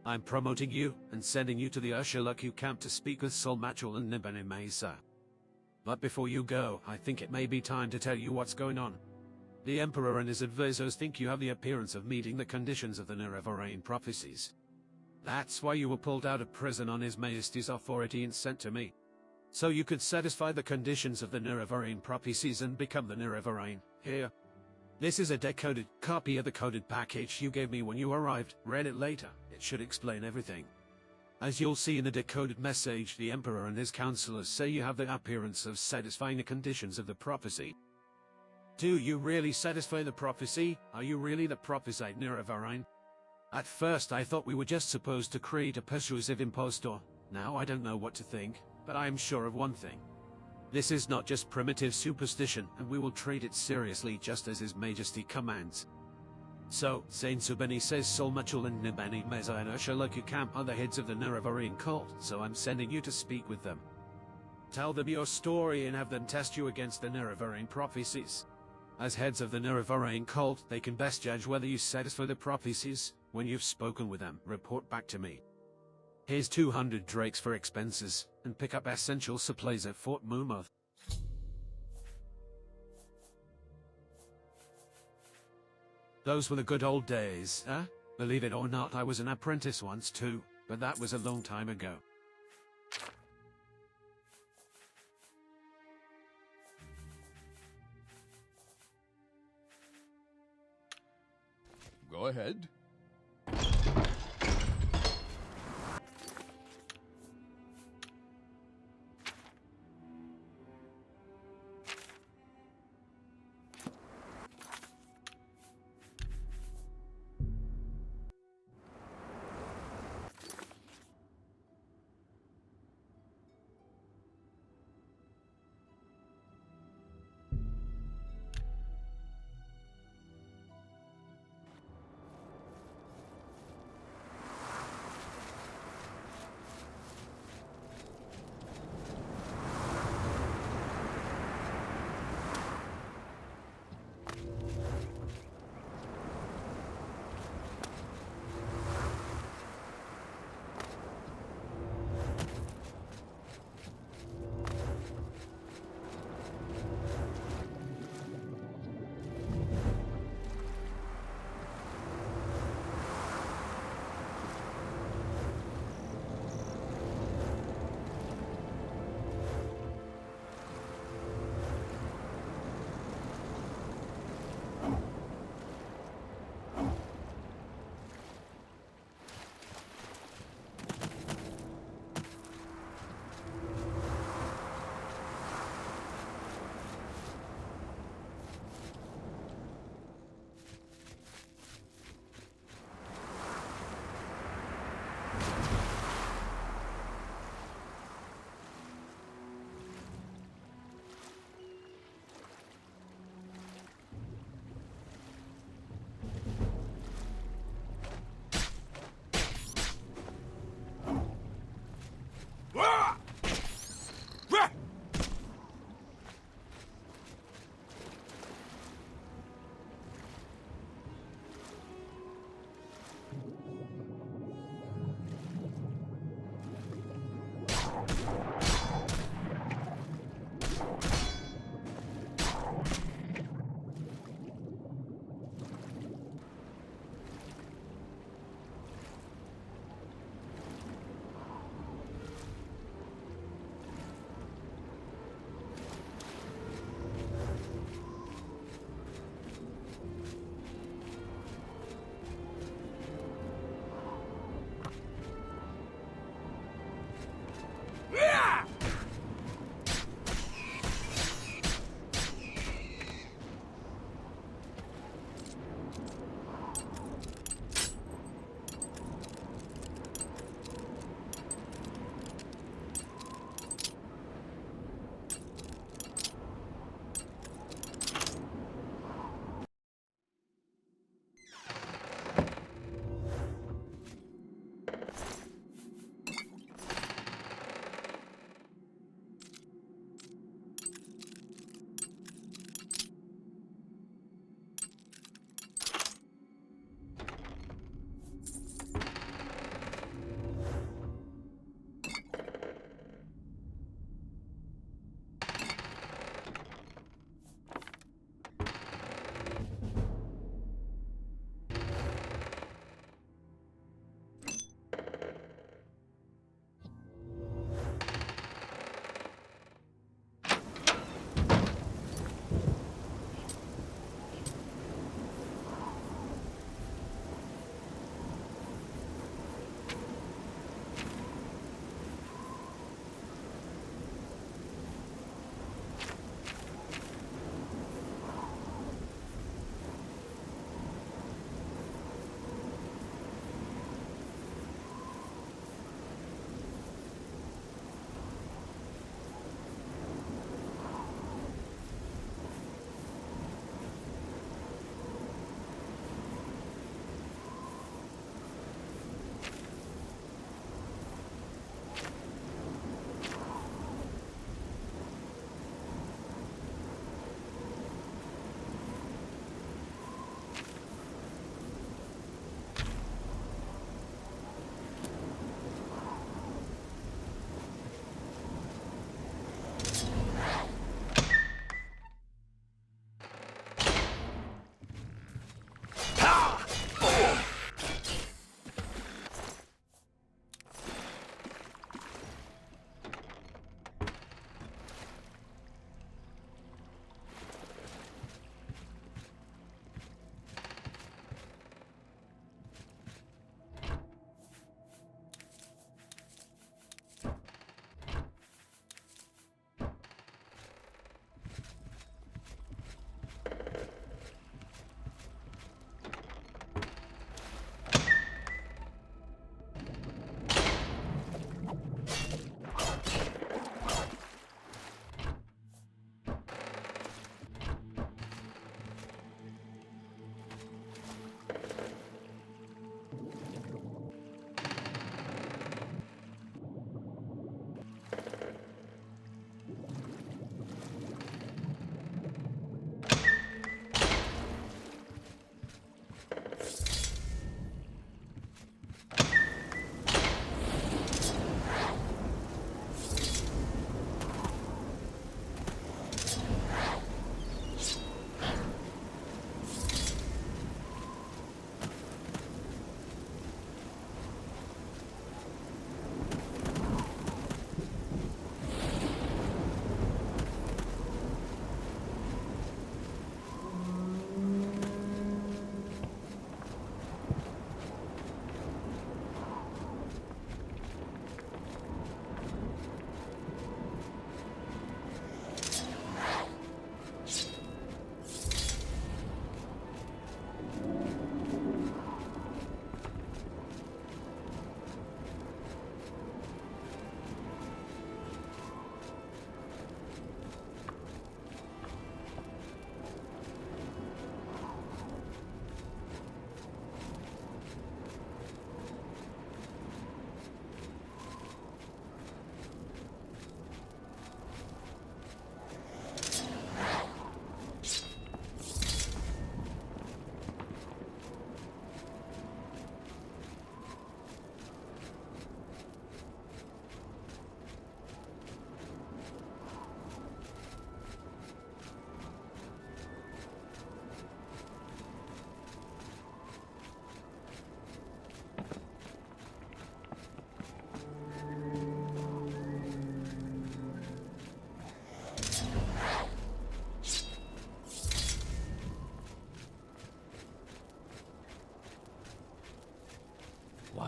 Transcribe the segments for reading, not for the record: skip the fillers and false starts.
I'm promoting you and sending you to the Sul-Matuul camp to speak with Sul-Matuul and Nibani Mesa. But before you go, I think it may be time to tell you what's going on. The Emperor and his advisors think you have the appearance of meeting the conditions of the Nerevarine prophecies. That's why you were pulled out of prison on His Majesty's authority and sent to me. So you could satisfy the conditions of the Nerevarine prophecies and become the Nerevarine. Here. This is a decoded copy of the coded package you gave me when you arrived. Read it later. It should explain everything. As you'll see in the decoded message, the Emperor and his counselors say you have the appearance of satisfying the conditions of the prophecy. Do you really satisfy the prophecy? Are you really the prophesied Nerevarine? At first I thought we were just supposed to create a persuasive impostor. Now I don't know what to think, but I am sure of one thing. This is not just primitive superstition, and we will treat it seriously just as His Majesty commands. So, Saint Subeni says Sul-Matuul and Nibani Mesa and Sul-Matuul camp are the heads of the Nerevarine cult, so I'm sending you to speak with them. Tell them your story and have them test you against the Nerevarine prophecies. As heads of the Nerevarine cult, they can best judge whether you satisfy the prophecies. When you've spoken with them, report back to me. Here's 200 drakes for expenses, and pick up essential supplies at Fort Mumoth. Those were the good old days, huh? Believe it or not, I was an apprentice once too, but that was a long time ago. Go ahead. Yeah!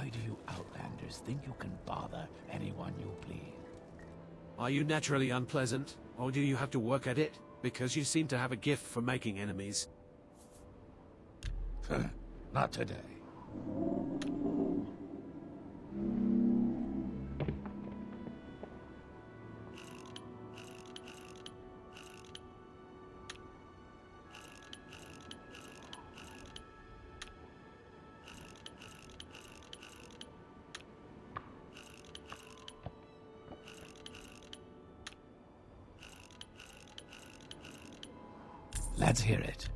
Why do you Outlanders think you can bother anyone you please? Are you naturally unpleasant, or do you have to work at it? Because you seem to have a gift for making enemies. Not today. Let's hear it.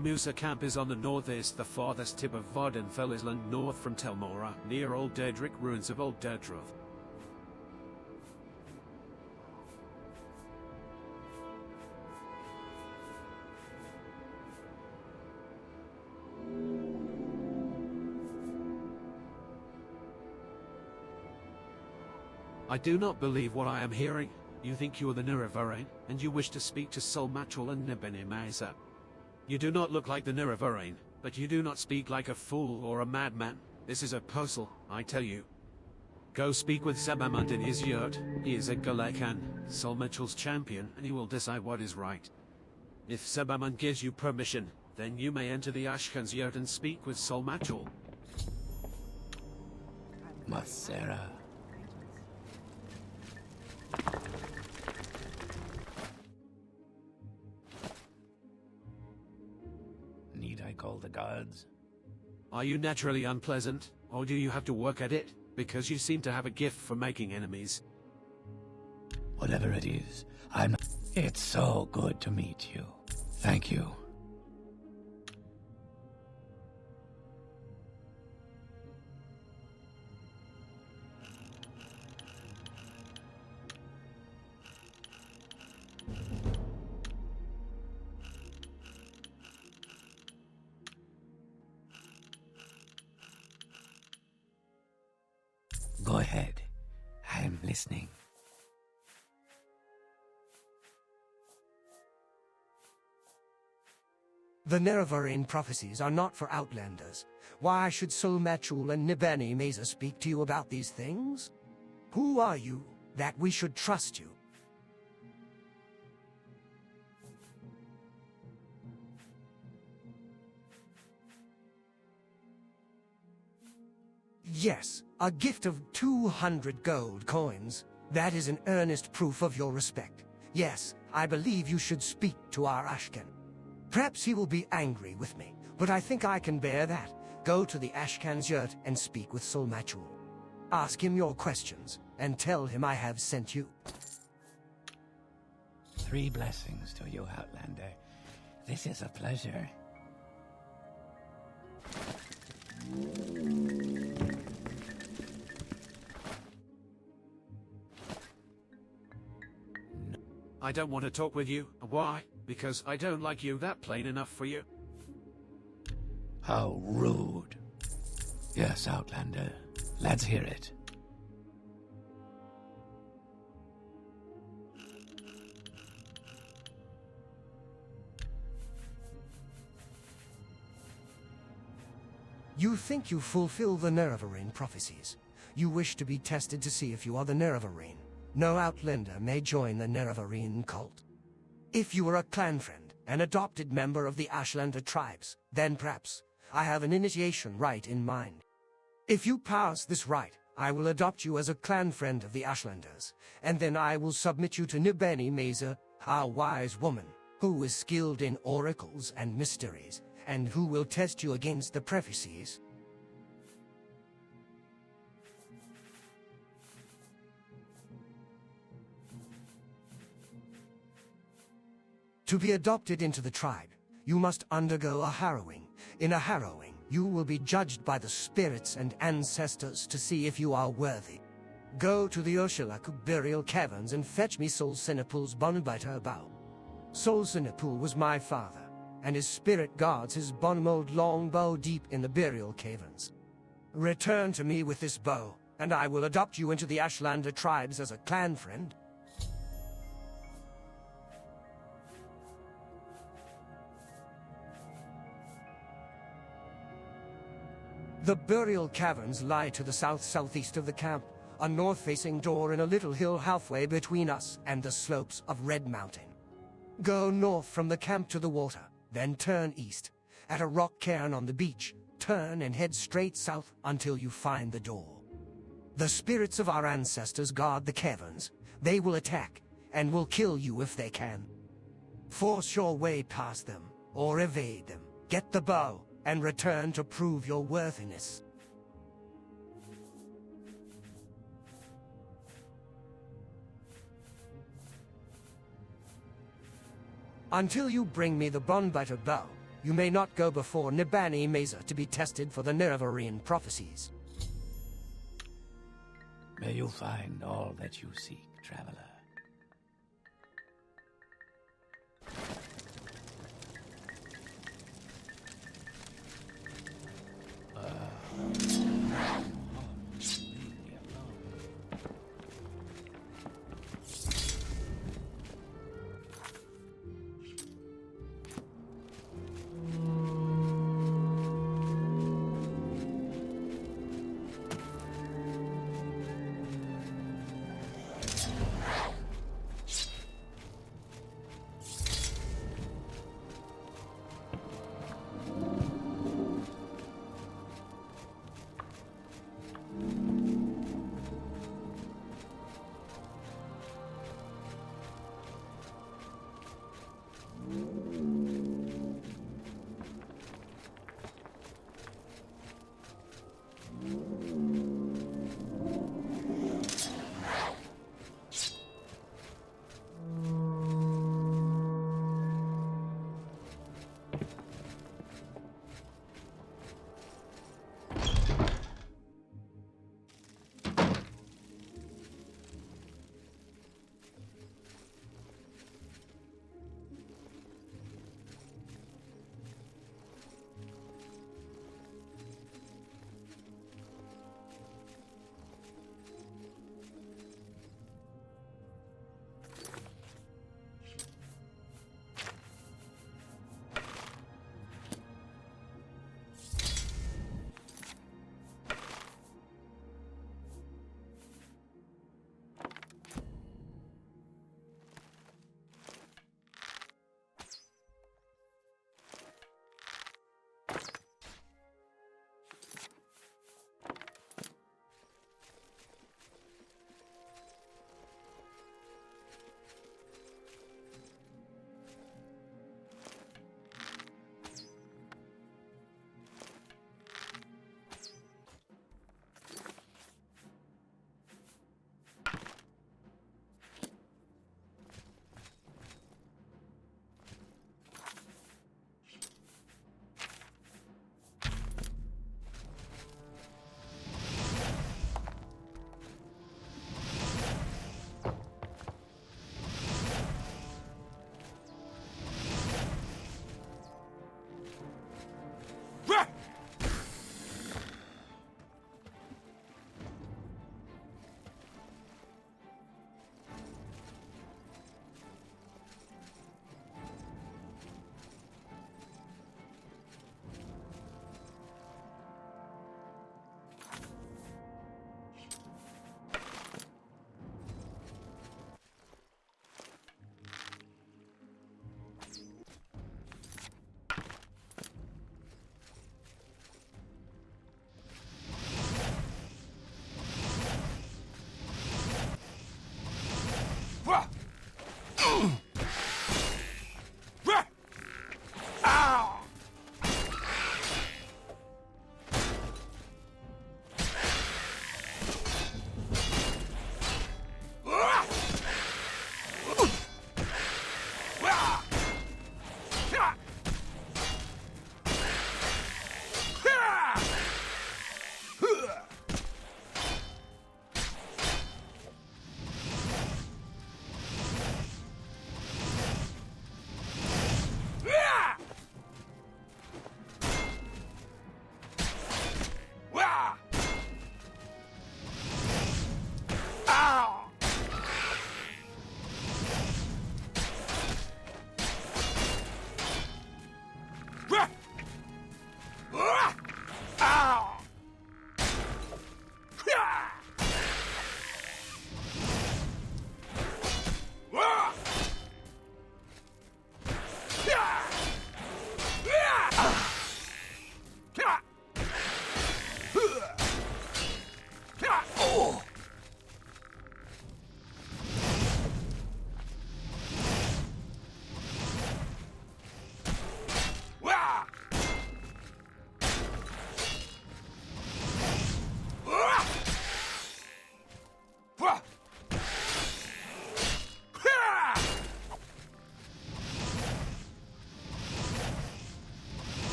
Musa camp is on the northeast, the farthest tip of Vardenfell Island, north from Telmora, near Old Deadric, ruins of Old Deadric. I do not believe what I am hearing. You think you are the Nirivarain, and you wish to speak to Sul-Matuul and Nebene. You do not look like the Nirivarain, but you do not speak like a fool or a madman. This is a puzzle, I tell you. Go speak with Sebamund in his yurt. He is a Galekan, Sul-Matuul's champion, and he will decide what is right. If Sebamund gives you permission, then you may enter the Ashkan's yurt and speak with Sul-Matuul. Masera. Need I call the guards? Are you naturally unpleasant, or do you have to work at it? Because you seem to have a gift for making enemies. Whatever it is, I'm... It's so good to meet you. Thank you. Go ahead. I'm listening. The Nirivarain prophecies are not for Outlanders. Why should Sul-Matuul and Nebene Mesa speak to you about these things? Who are you, that we should trust you? Yes, a gift of 200 gold coins. That is an earnest proof of your respect. Yes, I believe you should speak to our Ashkan. Perhaps he will be angry with me, but I think I can bear that. Go to the Ashkan's yurt and speak with Sul-Matuul. Ask him your questions, and tell him I have sent you. 3 blessings to you, Outlander. This is a pleasure. I don't want to talk with you. Why? Because I don't like you. That plain enough for you. How rude. Yes, Outlander. Let's hear it. You think you fulfill the Nirivarain prophecies. You wish to be tested to see if you are the Nirivarain. No Outlander may join the Nirivarain cult. If you are a clan friend, an adopted member of the Ashlander tribes, then perhaps I have an initiation rite in mind. If you pass this rite, I will adopt you as a clan friend of the Ashlanders, and then I will submit you to Nebene Mesa, our wise woman, who is skilled in oracles and mysteries, and who will test you against the prophecies. To be adopted into the tribe, you must undergo a harrowing. In a harrowing, you will be judged by the spirits and ancestors to see if you are worthy. Go to the Ursulaku burial caverns and fetch me Sul-Matuul's bonbiter bow. Sul-Matuul was my father, and his spirit guards his bonmold long bow deep in the burial caverns. Return to me with this bow, and I will adopt you into the Ashlander tribes as a clan friend. The burial caverns lie to the south-southeast of the camp, a north-facing door in a little hill halfway between us and the slopes of Red Mountain. Go north from the camp to the water, then turn east. At a rock cairn on the beach, turn and head straight south until you find the door. The spirits of our ancestors guard the caverns. They will attack, and will kill you if they can. Force your way past them, or evade them. Get the bow, and return to prove your worthiness. Until you bring me the Bonbiter bow, you may not go before Nibani Mesa to be tested for the Nerevarine prophecies. May you find all that you seek, traveler.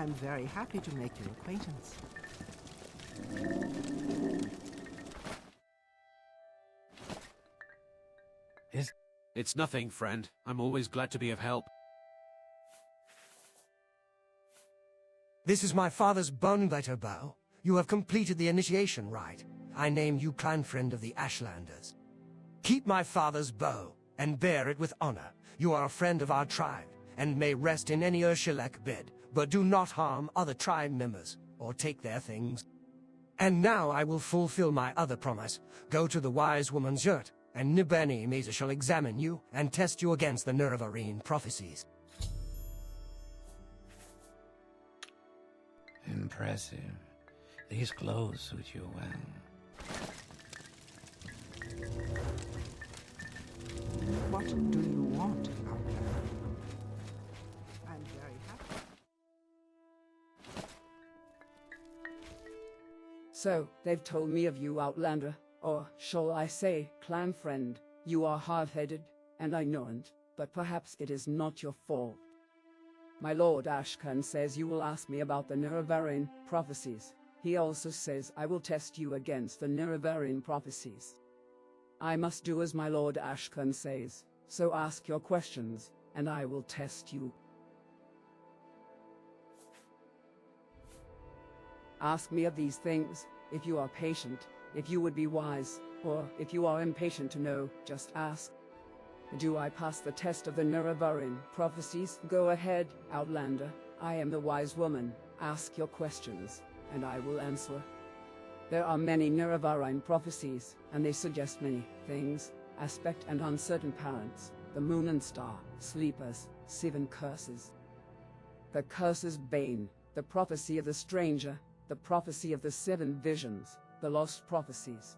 I'm very happy to make your acquaintance. It's nothing, friend. I'm always glad to be of help. This is my father's Bonebetter bow. You have completed the initiation rite. I name you clan friend of the Ashlanders. Keep my father's bow, and bear it with honor. You are a friend of our tribe, and may rest in any Urshelek bed, but do not harm other tribe members, or take their things. And now I will fulfill my other promise. Go to the wise woman's yurt, and Nibeni Mesa shall examine you, and test you against the Nerevarine prophecies. Impressive. These clothes suit you well. What do you want, Outlander? I'm very happy. So, they've told me of you, Outlander, or shall I say, clan friend. You are hard-headed, and ignorant, but perhaps it is not your fault. My lord Ashkan says you will ask me about the Nerevarine prophecies. He also says I will test you against the Nerevarine prophecies. I must do as my lord Ashkan says, so ask your questions, and I will test you. Ask me of these things, if you are patient, if you would be wise, or if you are impatient to know, just ask. Do I pass the test of the Nerevarine prophecies? Go ahead, Outlander. I am the wise woman. Ask your questions, and I will answer. There are many Nerevarine prophecies, and they suggest many things: aspect and uncertain parents, the moon and star, sleepers, 7 curses. The curse's bane, the prophecy of the stranger, the prophecy of the 7 visions, the lost prophecies.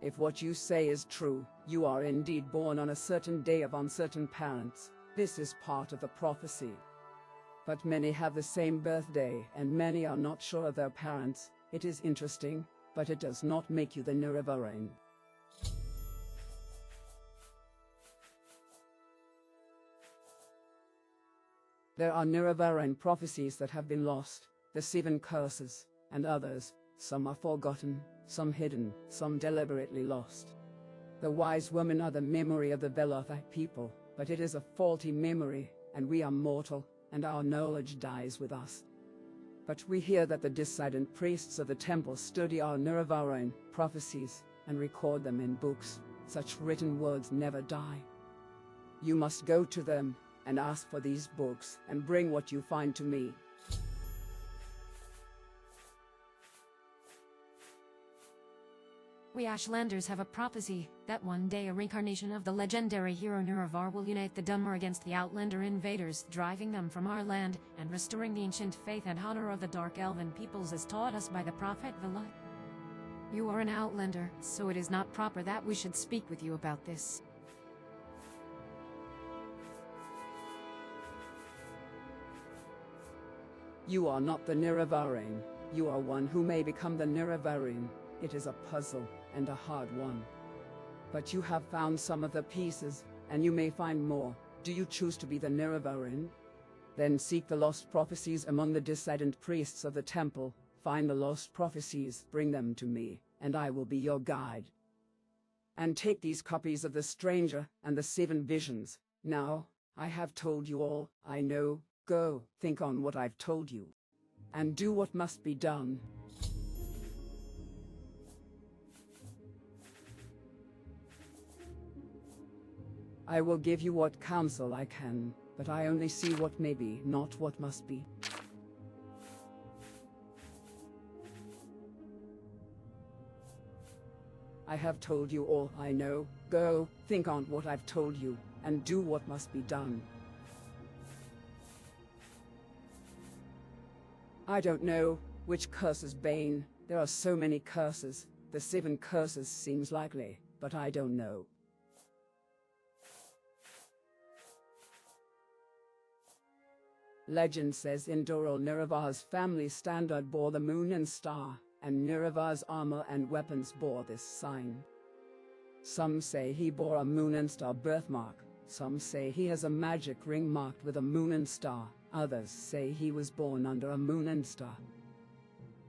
If what you say is true, you are indeed born on a certain day of uncertain parents. This is part of the prophecy. But many have the same birthday, and many are not sure of their parents. It is interesting, but it does not make you the Nerevarine. There are Nerevarine prophecies that have been lost, the 7 curses, and others. Some are forgotten, some hidden, some deliberately lost. The wise women are the memory of the Velothite people, but it is a faulty memory, and we are mortal, and our knowledge dies with us. But we hear that the dissident priests of the temple study our Nerevarine prophecies, and record them in books. Such written words never die. You must go to them, and ask for these books, and bring what you find to me. We Ashlanders have a prophecy that one day a reincarnation of the legendary hero Nerevar will unite the Dunmer against the Outlander invaders, driving them from our land and restoring the ancient faith and honor of the Dark Elven peoples as taught us by the prophet Vela. You are an Outlander, so it is not proper that we should speak with you about this. You are not the Nerevarine. You are one who may become the Nerevarine. It is a puzzle, and a hard one. But you have found some of the pieces, and you may find more. Do you choose to be the Nerevarine? Then seek the lost prophecies among the dissident priests of the temple. Find the lost prophecies, bring them to me, and I will be your guide. And take these copies of the stranger, and the 7 visions. Now, I have told you all I know. Go, think on what I've told you, and do what must be done. I will give you what counsel I can, but I only see what may be, not what must be. I have told you all I know. Go, think on what I've told you, and do what must be done. I don't know which curse is bane. There are so many curses. The 7 curses seems likely, but I don't know. Legend says in Doral Nerevar's family standard bore the moon and star. and Nerevar's armor and weapons bore this sign. Some say he bore a moon and star birthmark, some say he has a magic ring marked with a moon and star, others say he was born under a moon and star.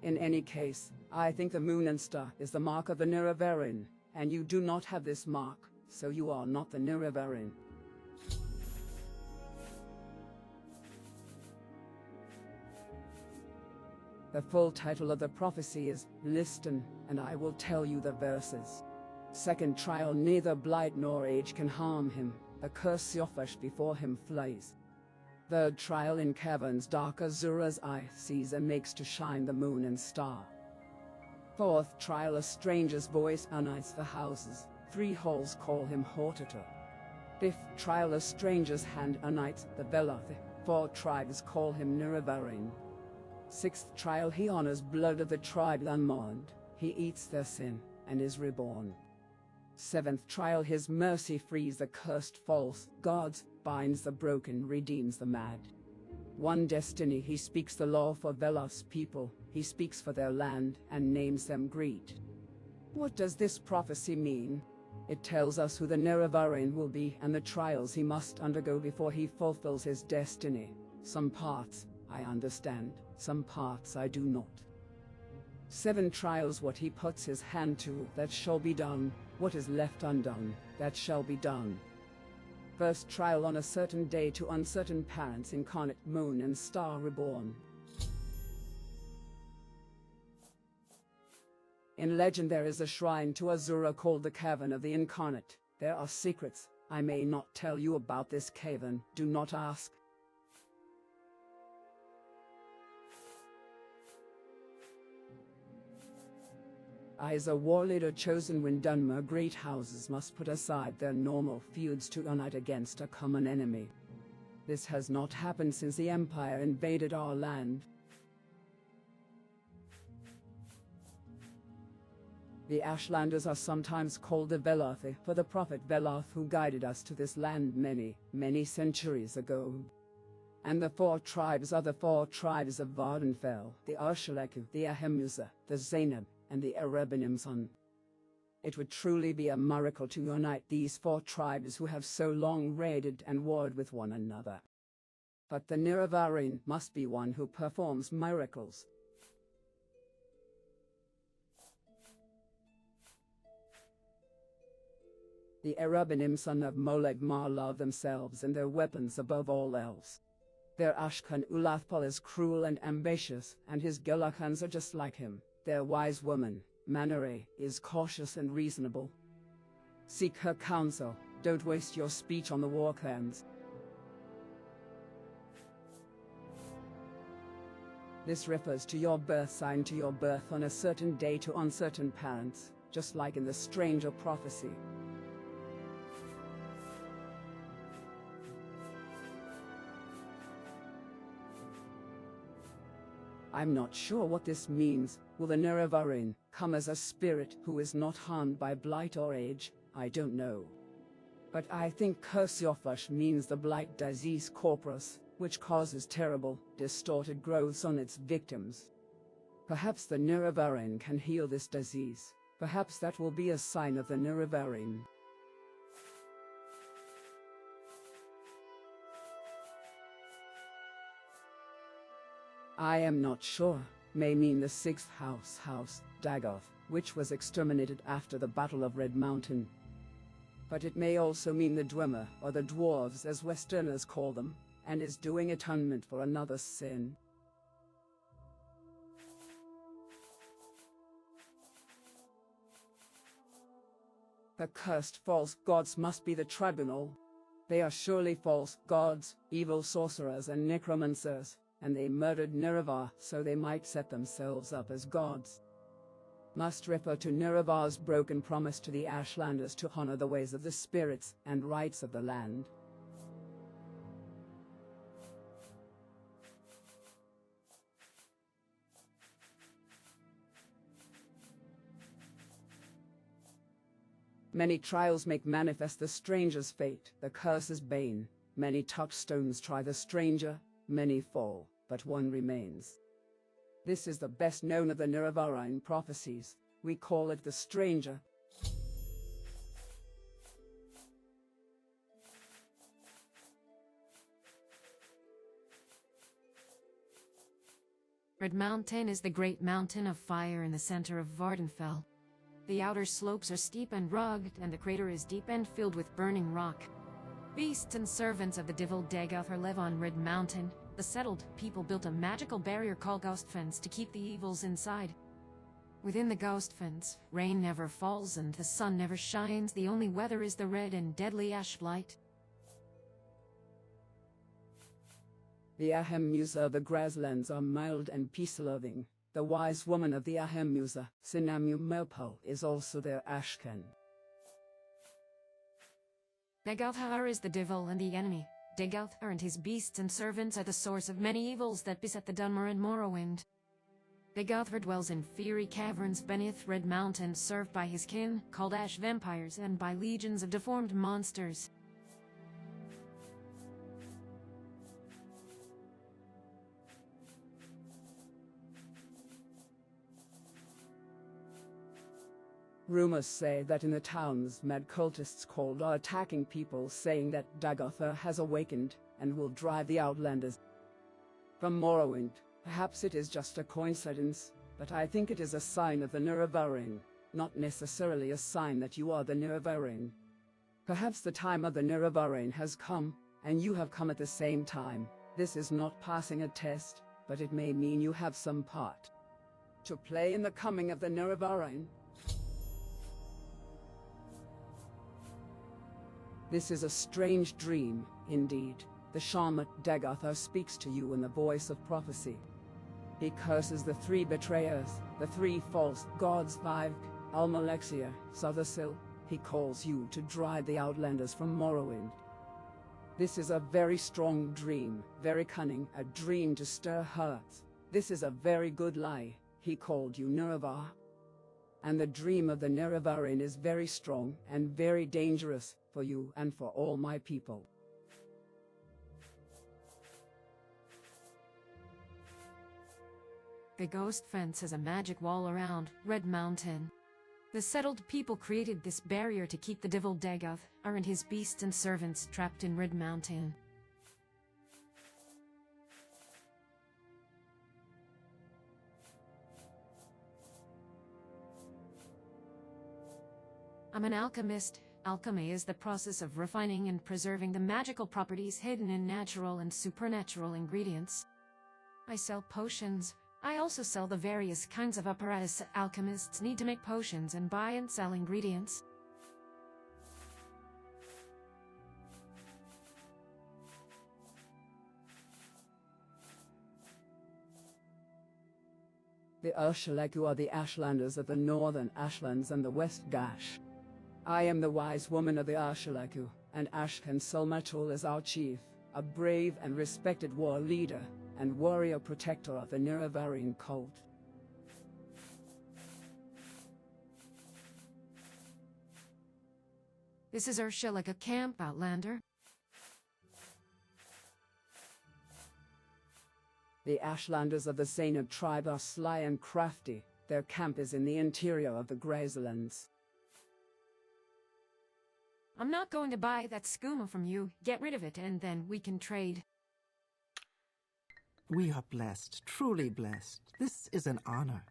In any case, I think the moon and star is the mark of the Nerevarin, and you do not have this mark, so you are not the Nerevarin. The full title of the prophecy is, Listen, and I will tell you the verses. Second trial, neither blight nor age can harm him, the curse Siofesh before him flies. Third trial, in caverns dark Azura's eye sees and makes to shine the moon and star. Fourth trial, a stranger's voice unites the houses, 3 halls call him Hortator. Fifth trial, a stranger's hand unites the Veloth, 4 tribes call him Nerevarin. Sixth trial, he honors blood of the tribe unmourned, he eats their sin, and is reborn. Seventh trial, his mercy frees the cursed false gods, binds the broken, redeems the mad. One destiny, he speaks the law for Veloth's people, he speaks for their land, and names them great. What does this prophecy mean? It tells us who the Nerevarin will be and the trials he must undergo before he fulfills his destiny. Some parts I understand, some parts I do not. 7 trials, what he puts his hand to, that shall be done, what is left undone, that shall be done. First trial, on a certain day to uncertain parents, incarnate moon and star reborn. In legend there is a shrine to Azura called the Cavern of the Incarnate. There are secrets, I may not tell you about this cavern, do not ask. I, as a war leader chosen when Dunmer, great houses must put aside their normal feuds to unite against a common enemy. This has not happened since the Empire invaded our land. The Ashlanders are sometimes called the Velothi, for the prophet Veloth who guided us to this land many, many centuries ago. And the 4 tribes are the 4 tribes of Vardenfell, the Arshaleku, the Ahemusa, the Zainab, and the Erebinimson. It would truly be a miracle to unite these 4 tribes who have so long raided and warred with one another. But the Nerevarin must be one who performs miracles. The Erebinimson of Molegmar love themselves and their weapons above all else. Their Ashkan Ulathpal is cruel and ambitious, and his Gelachans are just like him. Their wise woman, Manare, is cautious and reasonable. Seek her counsel, don't waste your speech on the war clans. This refers to your birth sign, to your birth on a certain day to uncertain parents, just like in the Stranger prophecy. I'm not sure what this means. Will the Nerevarin come as a spirit who is not harmed by blight or age? I don't know. But I think Cursiophash means the blight disease corpus, which causes terrible, distorted growths on its victims. Perhaps the Nerevarin can heal this disease. Perhaps that will be a sign of the Nerevarin. I am not sure. May mean the 6th house, Dagoth, which was exterminated after the Battle of Red Mountain. But it may also mean the Dwemer, or the Dwarves as Westerners call them, and is doing atonement for another sin. The cursed false gods must be the Tribunal. They are surely false gods, evil sorcerers and necromancers, and they murdered Nerevar so they might set themselves up as gods. Must refer to Nerevar's broken promise to the Ashlanders to honor the ways of the spirits and rights of the land. Many trials make manifest the stranger's fate, the curse's bane. Many touchstones try the stranger, many fall, but one remains. This is the best known of the Nerevarine prophecies. We call it the Stranger. Red Mountain is the great mountain of fire in the center of Vardenfell. The outer slopes are steep and rugged, and the crater is deep and filled with burning rock. Beasts and servants of the Devil Dagothar live on Red Mountain. The settled people built a magical barrier called Ghost Fence to keep the evils inside. Within the Ghost Fence, rain never falls and the sun never shines. The only weather is the red and deadly ash blight. The Ahemmusa of the grasslands are mild and peace-loving. The wise woman of the Ahemmusa, Sul-Matuul, is also their Ashken. Dagothar is the devil and the enemy. Dagothar and his beasts and servants are the source of many evils that beset the Dunmer and Morrowind. Dagothar dwells in fiery caverns beneath Red Mountain, served by his kin, called Ash Vampires, and by legions of deformed monsters. Rumors say that in the towns mad cultists called are attacking people, saying that Dagothar has awakened and will drive the Outlanders from Morrowind. Perhaps it is just a coincidence, but I think it is a sign of the Nerevarine, not necessarily a sign that you are the Nerevarine. Perhaps the time of the Nerevarine has come, and you have come at the same time. This is not passing a test, but it may mean you have some part to play in the coming of the Nerevarine. This is a strange dream, indeed. The Shaman Dagothar speaks to you in the voice of prophecy. He curses the three betrayers, the three false gods, Vivek, Almalexia, Sothersil. He calls you to drive the Outlanders from Morrowind. This is a very strong dream, very cunning, a dream to stir hearts. This is a very good lie. He called you Nerevar. And the dream of the Nerevarine is very strong and very dangerous for you and for all my people. The Ghost Fence has a magic wall around Red Mountain. The settled people created this barrier to keep the Devil Dagothar and his beasts and servants trapped in Red Mountain. I'm an alchemist. Alchemy is the process of refining and preserving the magical properties hidden in natural and supernatural ingredients. I sell potions. I also sell the various kinds of apparatus alchemists need to make potions and buy and sell ingredients. The Ursulaku are the Ashlanders of the Northern Ashlands and the West Gash. I am the wise woman of the Ursulaku, and Ashken Sul-Matuul is our chief, a brave and respected war leader, and warrior protector of the Nerevarine cult. This is Ursulaku camp, Outlander. The Ashlanders of the Zainab tribe are sly and crafty. Their camp is in the interior of the Grazelands. I'm not going to buy that skooma from you. Get rid of it and then we can trade. We are blessed, truly blessed. This is an honor.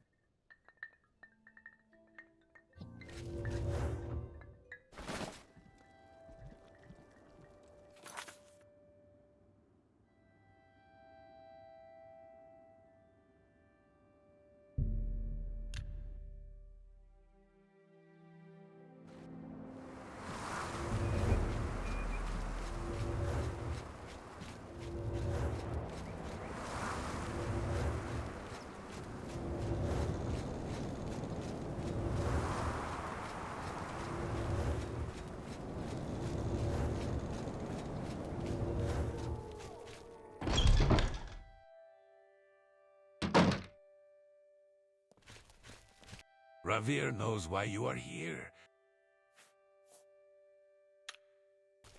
Ravir knows why you are here.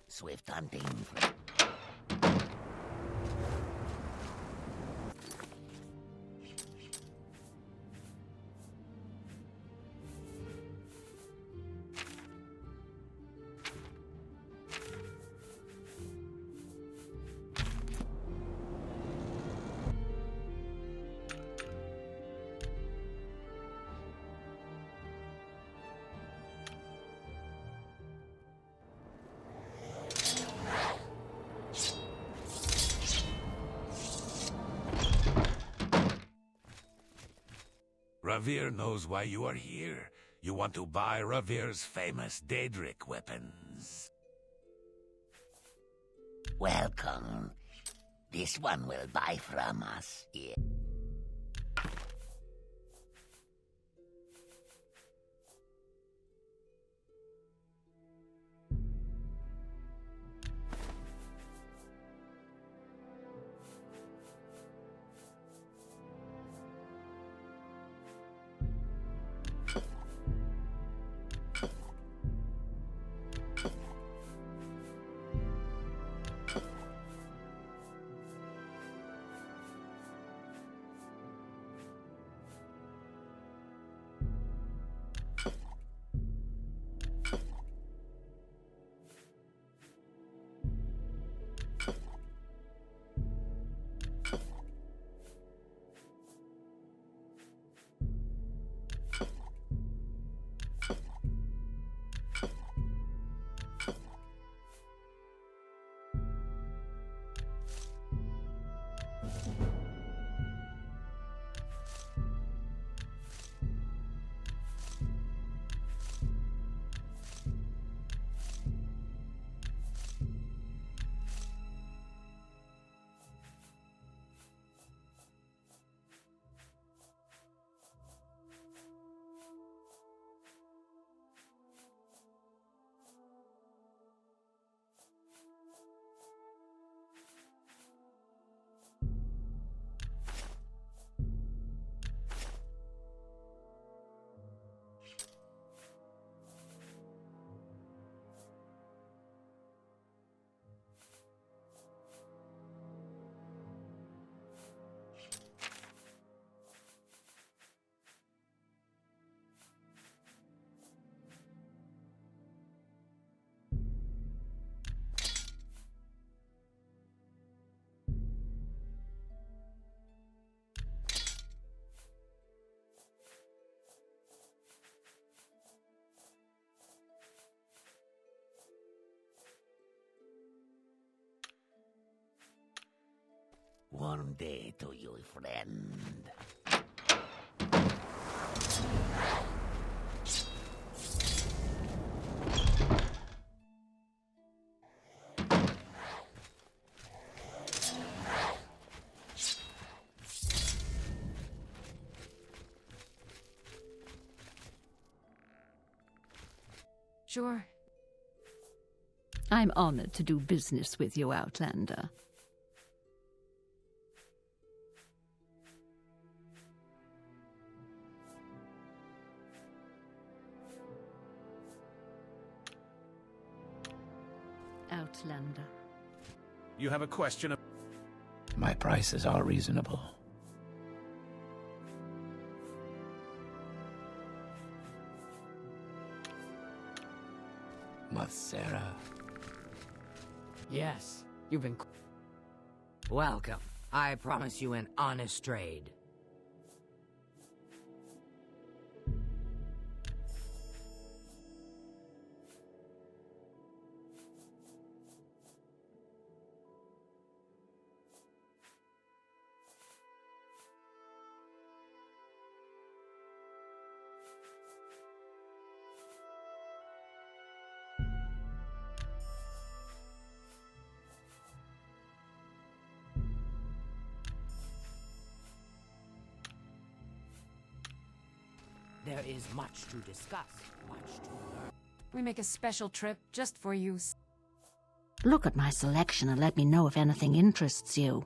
Swift hunting. Ravir knows why you are here. You want to buy Ravir's famous Deadric weapons. Welcome. This one will buy from us. Yeah. Warm day to you, friend. Sure. I'm honored to do business with you, Outlander. Outlander. You have a question? My prices are reasonable. Sarah. Yes, you've been... Welcome. I promise you an honest trade. There is much to discuss, much to learn. We make a special trip just for you. Look at my selection and let me know if anything interests you.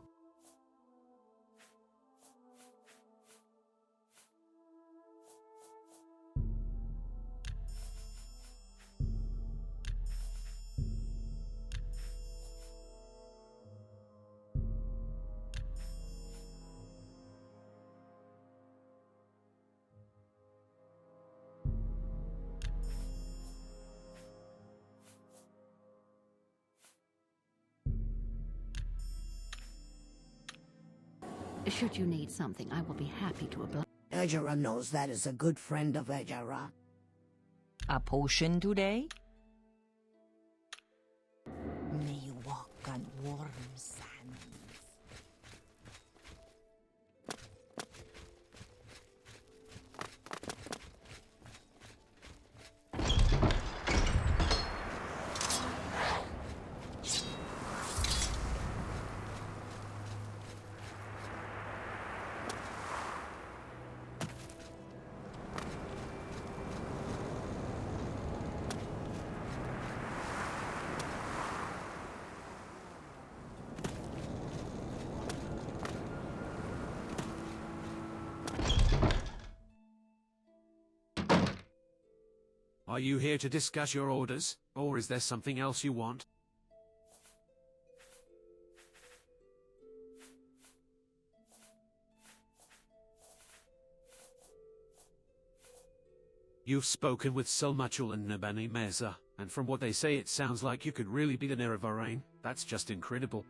Should you need something, I will be happy to oblige. Ejara knows that is a good friend of Ejara. A potion today? May you walk on warm sands. Are you here to discuss your orders, or is there something else you want? You've spoken with Sul-Matuul and Nebani Meza, and from what they say it sounds like you could really be the Nerevarine. That's just incredible.